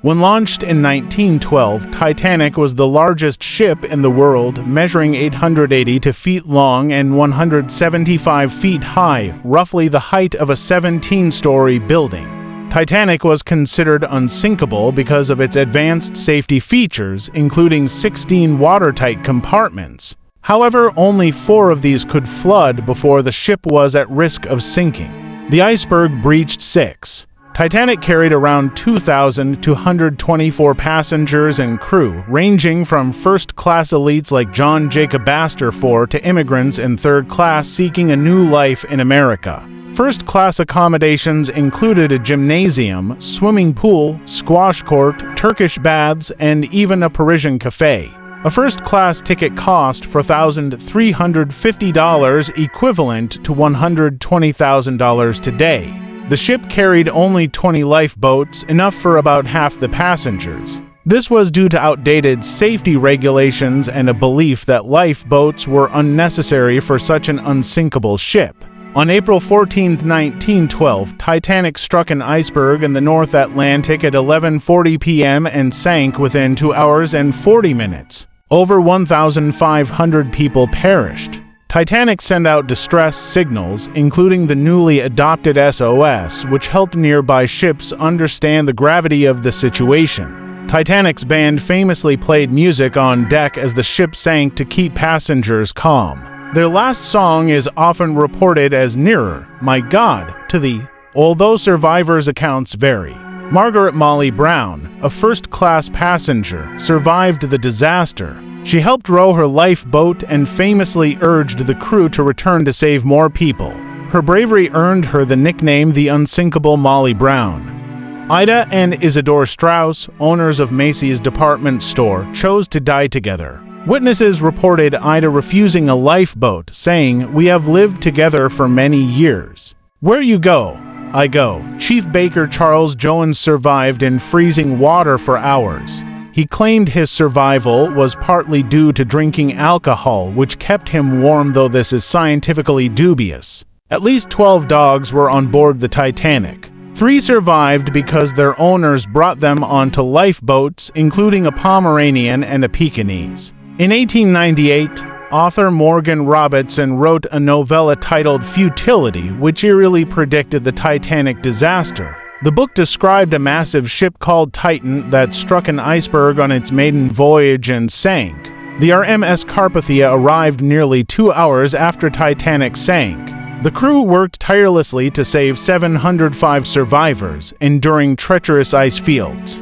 When launched in 1912, Titanic was the largest ship in the world, measuring 880 feet long and 175 feet high, roughly the height of a 17-story building. Titanic was considered unsinkable because of its advanced safety features, including 16 watertight compartments. However, only 4 of these could flood before the ship was at risk of sinking. The iceberg breached 6. Titanic carried around 2,224 passengers and crew, ranging from first-class elites like John Jacob Astor IV to immigrants in third class seeking a new life in America. First-class accommodations included a gymnasium, swimming pool, squash court, Turkish baths, and even a Parisian cafe. A first-class ticket cost $4,350, equivalent to $120,000 today. The ship carried only 20 lifeboats, enough for about half the passengers. This was due to outdated safety regulations and a belief that lifeboats were unnecessary for such an unsinkable ship. On April 14, 1912, Titanic struck an iceberg in the North Atlantic at 11:40 p.m. and sank within 2 hours and 40 minutes. Over 1,500 people perished. Titanic sent out distress signals, including the newly adopted SOS, which helped nearby ships understand the gravity of the situation. Titanic's band famously played music on deck as the ship sank to keep passengers calm. Their last song is often reported as "Nearer, My God, to Thee," although survivors' accounts vary. Margaret Molly Brown, a first-class passenger, survived the disaster. She helped row her lifeboat and famously urged the crew to return to save more people. Her bravery earned her the nickname the Unsinkable Molly Brown. Ida and Isidore Strauss, owners of Macy's department store, chose to die together. Witnesses reported Ida refusing a lifeboat, saying, "We have lived together for many years. Where you go, I go." Chief Baker Charles Jones survived in freezing water for hours. He claimed his survival was partly due to drinking alcohol, which kept him warm, though this is scientifically dubious. At least 12 dogs were on board the Titanic. 3 survived because their owners brought them onto lifeboats, including a Pomeranian and a Pekingese. In 1898, author Morgan Robertson wrote a novella titled Futility, which eerily predicted the Titanic disaster. The book described a massive ship called Titan that struck an iceberg on its maiden voyage and sank. The RMS Carpathia arrived nearly 2 hours after Titanic sank. The crew worked tirelessly to save 705 survivors, enduring treacherous ice fields.